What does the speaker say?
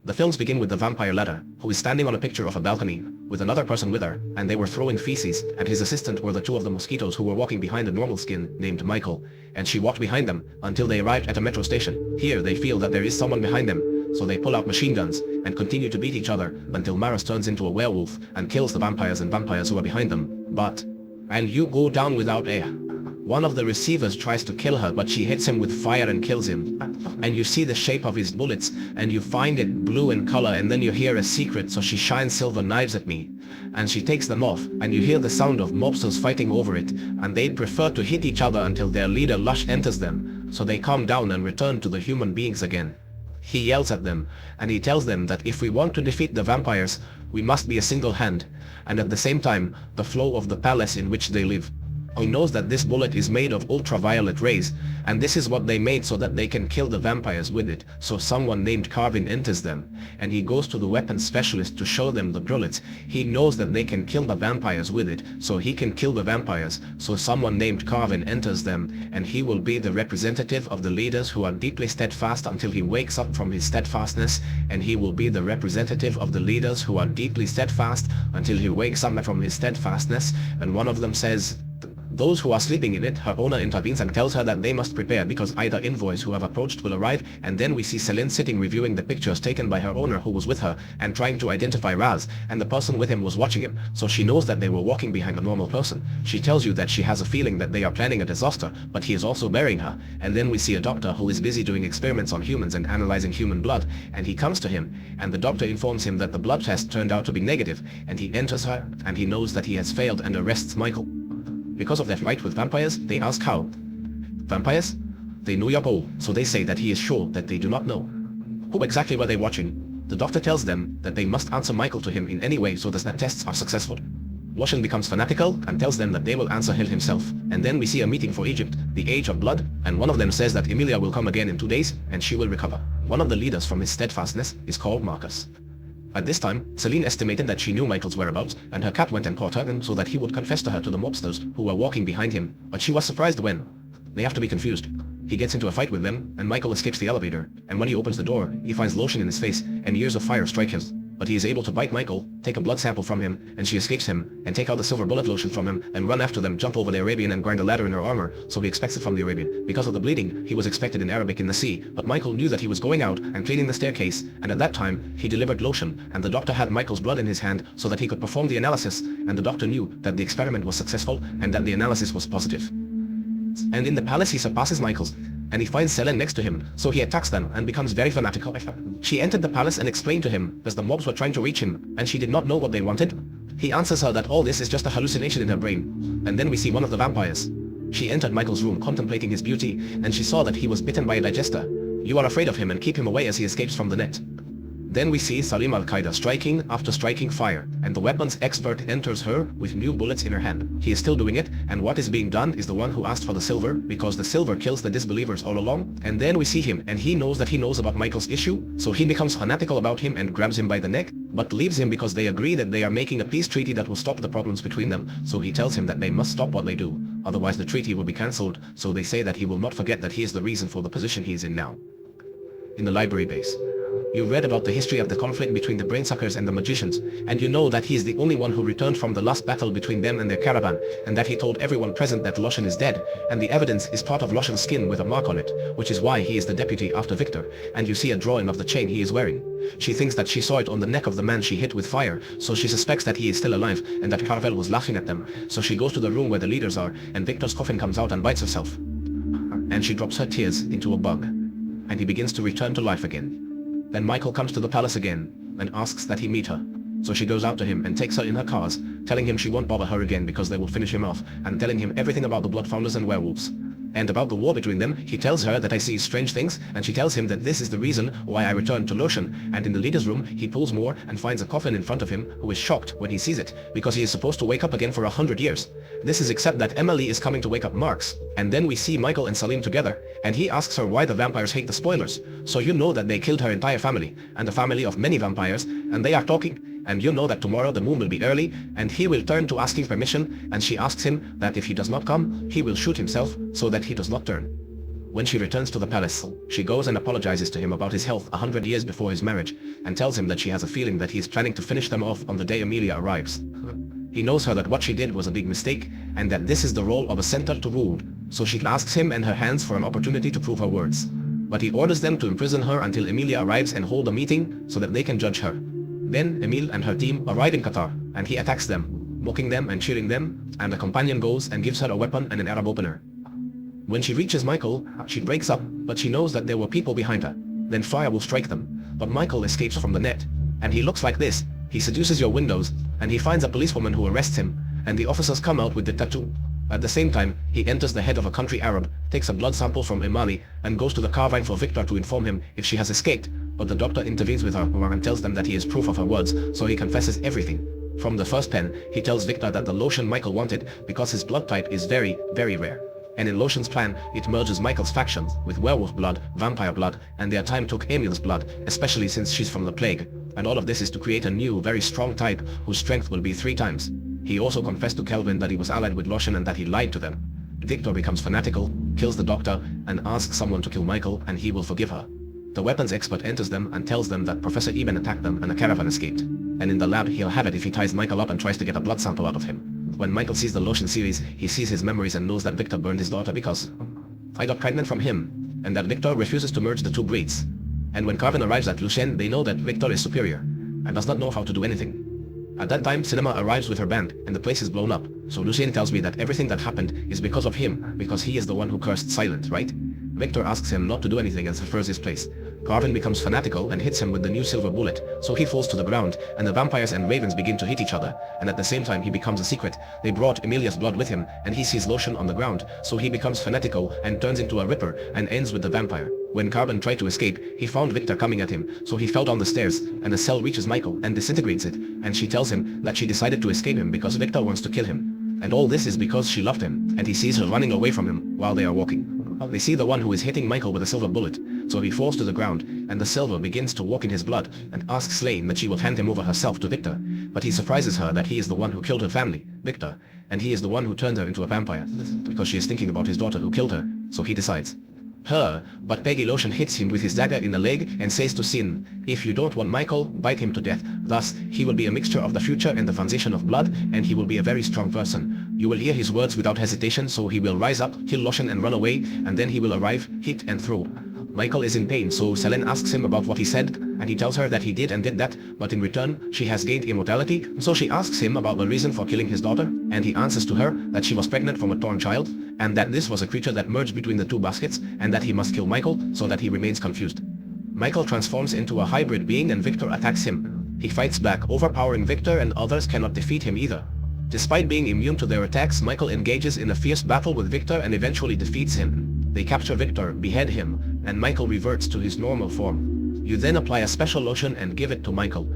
The films begin with the vampire Leda, who is standing on a picture of a balcony, with another person with her, and they were throwing feces, and his assistant were the two of the mosquitoes who were walking behind a normal skin named Michael, and she walked behind them until they arrived at a metro station. Here they feel that there is someone behind them, so they pull out machine guns and continue to beat each other until Maris turns into a werewolf and kills the vampires who are behind them. And you go down without air. One of the receivers tries to kill her, but she hits him with fire and kills him. And you see the shape of his bullets, and you find it blue in color, and then you hear a secret, so she shines silver knives at me. And she takes them off, and you hear the sound of mobsters fighting over it, and they prefer to hit each other until their leader Lush enters them, so they calm down and return to the human beings again. He yells at them, and he tells them that if we want to defeat the vampires, we must be a single hand, and at the same time, the flow of the palace in which they live. He knows that this bullet is made of ultraviolet rays, and this is what they made so that they can kill the vampires with it. So someone named Carvin enters them, and he goes to the weapons specialist to show them the bullets. He knows that they can kill the vampires with it, so he can kill the vampires. So someone named Carvin enters them, and he will be the representative of the leaders who are deeply steadfast until he wakes up from his steadfastness, and he will be the representative of the leaders who are deeply steadfast until he wakes up from his steadfastness. And one of them says, those who are sleeping in it. Her owner intervenes and tells her that they must prepare because either envoys who have approached will arrive, and then we see Selene sitting reviewing the pictures taken by her owner who was with her and trying to identify Raz, and the person with him was watching him, so she knows that they were walking behind a normal person. She tells you that she has a feeling that they are planning a disaster, but he is also burying her, and then we see a doctor who is busy doing experiments on humans and analyzing human blood, and he comes to him, and the doctor informs him that the blood test turned out to be negative, and he enters her, and he knows that he has failed and arrests Michael. Because of their fight with vampires, they ask how. Vampires? They know your bow, so they say that he is sure that they do not know. Who exactly were they watching? The doctor tells them that they must answer Michael to him in any way so that the tests are successful. Lushan becomes fanatical and tells them that they will answer him himself. And then we see a meeting for Egypt, the Age of Blood, and one of them says that Emilia will come again in 2 days and she will recover. One of the leaders from his steadfastness is called Marcus. At this time, Selene estimated that she knew Michael's whereabouts, and her cat went and caught her so that he would confess to her to the mobsters who were walking behind him, but she was surprised when they have to be confused. He gets into a fight with them, and Michael escapes the elevator, and when he opens the door, he finds lotion in his face, and years of fire strike him. But he is able to bite Michael, take a blood sample from him, and she escapes him, and take out the silver bullet lotion from him, and run after them, jump over the Arabian and grind a ladder in her armor, so he expects it from the Arabian. Because of the bleeding, he was expected in Arabic in the sea, but Michael knew that he was going out and cleaning the staircase, and at that time, he delivered lotion, and the doctor had Michael's blood in his hand so that he could perform the analysis, and the doctor knew that the experiment was successful, and that the analysis was positive. And in the palace he surpasses Michael's, and he finds Selene next to him, so he attacks them and becomes very fanatical. She entered the palace and explained to him that the mobs were trying to reach him, and she did not know what they wanted. He answers her that all this is just a hallucination in her brain, and then we see one of the vampires. She entered Michael's room contemplating his beauty, and she saw that he was bitten by a digester. You are afraid of him and keep him away as he escapes from the net. Then we see Salim al-Qaeda striking after striking fire, and the weapons expert enters her with new bullets in her hand. He is still doing it, and what is being done is the one who asked for the silver, because the silver kills the disbelievers all along. And then we see him, and he knows that he knows about Michael's issue, so he becomes fanatical about him and grabs him by the neck, but leaves him because they agree that they are making a peace treaty that will stop the problems between them, so he tells him that they must stop what they do, otherwise the treaty will be cancelled, so they say that he will not forget that he is the reason for the position he is in now. In the library base, you read about the history of the conflict between the brainsuckers and the magicians, and you know that he is the only one who returned from the last battle between them and their caravan, and that he told everyone present that Lushan is dead, and the evidence is part of Lushan's skin with a mark on it, which is why he is the deputy after Victor, and you see a drawing of the chain he is wearing. She thinks that she saw it on the neck of the man she hit with fire, so she suspects that he is still alive, and that Carvel was laughing at them, so she goes to the room where the leaders are, and Victor's coffin comes out and bites herself. And she drops her tears into a bug, and he begins to return to life again. Then Michael comes to the palace again and asks that he meet her. So she goes out to him and takes her in her cars, telling him she won't bother her again because they will finish him off, and telling him everything about the Bloodfounders and werewolves. And about the war between them, he tells her that I see strange things, and she tells him that this is the reason why I returned to Lushan, and in the leader's room, he pulls more and finds a coffin in front of him, who is shocked when he sees it, because he is supposed to wake up again for 100 years. This is except that Emily is coming to wake up Marx, and then we see Michael and Salim together, and he asks her why the vampires hate the spoilers, so you know that they killed her entire family, and the family of many vampires, and they are talking, and you know that tomorrow the moon will be early, and he will turn to asking permission, and she asks him that if he does not come, he will shoot himself, so that he does not turn. When she returns to the palace, she goes and apologizes to him about his health 100 years before his marriage, and tells him that she has a feeling that he is planning to finish them off on the day Emilia arrives. He knows her that what she did was a big mistake, and that this is the role of a centaur to rule, so she asks him and her hands for an opportunity to prove her words. But he orders them to imprison her until Emilia arrives and hold a meeting so that they can judge her. Then Emil and her team arrive in Qatar, and he attacks them, mocking them and cheering them, and a companion goes and gives her a weapon and an Arab opener. When she reaches Michael, she breaks up, but she knows that there were people behind her. Then fire will strike them, but Michael escapes from the net, and he looks like this. He seduces your windows, and he finds a policewoman who arrests him, and the officers come out with the tattoo. At the same time, he enters the head of a country Arab, takes a blood sample from Imali, and goes to the Carvine for Victor to inform him if she has escaped, but the doctor intervenes with her and tells them that he is proof of her words, so he confesses everything. From the first pen, he tells Victor that the lotion Michael wanted because his blood type is very, very rare. And in Lotion's plan, it merges Michael's factions with werewolf blood, vampire blood, and their time took Emil's blood, especially since she's from the plague. And all of this is to create a new, very strong type whose strength will be 3 times. He also confessed to Kelvin that he was allied with Lotion and that he lied to them. Victor becomes fanatical, kills the doctor, and asks someone to kill Michael, and he will forgive her. The weapons expert enters them and tells them that Professor Eben attacked them and a caravan escaped. And in the lab, he'll have it if he ties Michael up and tries to get a blood sample out of him. When Michael sees the Lotion series, he sees his memories and knows that Victor burned his daughter because I got pregnant from him, and that Victor refuses to merge the 2 breeds. And when Carvin arrives at Lucien, they know that Victor is superior, and does not know how to do anything. At that time, Cinema arrives with her band, and the place is blown up, so Lucien tells me that everything that happened is because of him, because he is the one who cursed Silent, right? Victor asks him not to do anything and prefers his place. Carvin becomes fanatical and hits him with the new silver bullet, so he falls to the ground, and the vampires and ravens begin to hit each other, and at the same time he becomes a secret. They brought Emilia's blood with him, and he sees Lotion on the ground, so he becomes fanatical and turns into a ripper and ends with the vampire. When Carvin tried to escape, he found Victor coming at him, so he fell down the stairs, and the cell reaches Michael and disintegrates it, and she tells him that she decided to escape him because Victor wants to kill him. And all this is because she loved him, and he sees her running away from him while they are walking. They see the one who is hitting Michael with a silver bullet, so he falls to the ground, and the silver begins to walk in his blood, and asks Selene that she will hand him over herself to Victor, but he surprises her that he is the one who killed her family, Victor, and he is the one who turned her into a vampire, because she is thinking about his daughter who killed her, so he decides. Her, but Peggy Lotion hits him with his dagger in the leg and says to Sin, if you don't want Michael, bite him to death. Thus, he will be a mixture of the future and the transition of blood, and he will be a very strong person. You will hear his words without hesitation, so he will rise up, kill Lotion and run away, and then he will arrive, hit and throw. Michael is in pain, so Selene asks him about what he said, and he tells her that he did and did that, but in return, she has gained immortality, so she asks him about the reason for killing his daughter, and he answers to her that she was pregnant from a torn child, and that this was a creature that merged between the 2 baskets, and that he must kill Michael, so that he remains confused. Michael transforms into a hybrid being and Victor attacks him. He fights back, overpowering Victor, and others cannot defeat him either. Despite being immune to their attacks, Michael engages in a fierce battle with Victor and eventually defeats him. They capture Victor, behead him, and Michael reverts to his normal form. You then apply a special lotion and give it to Michael.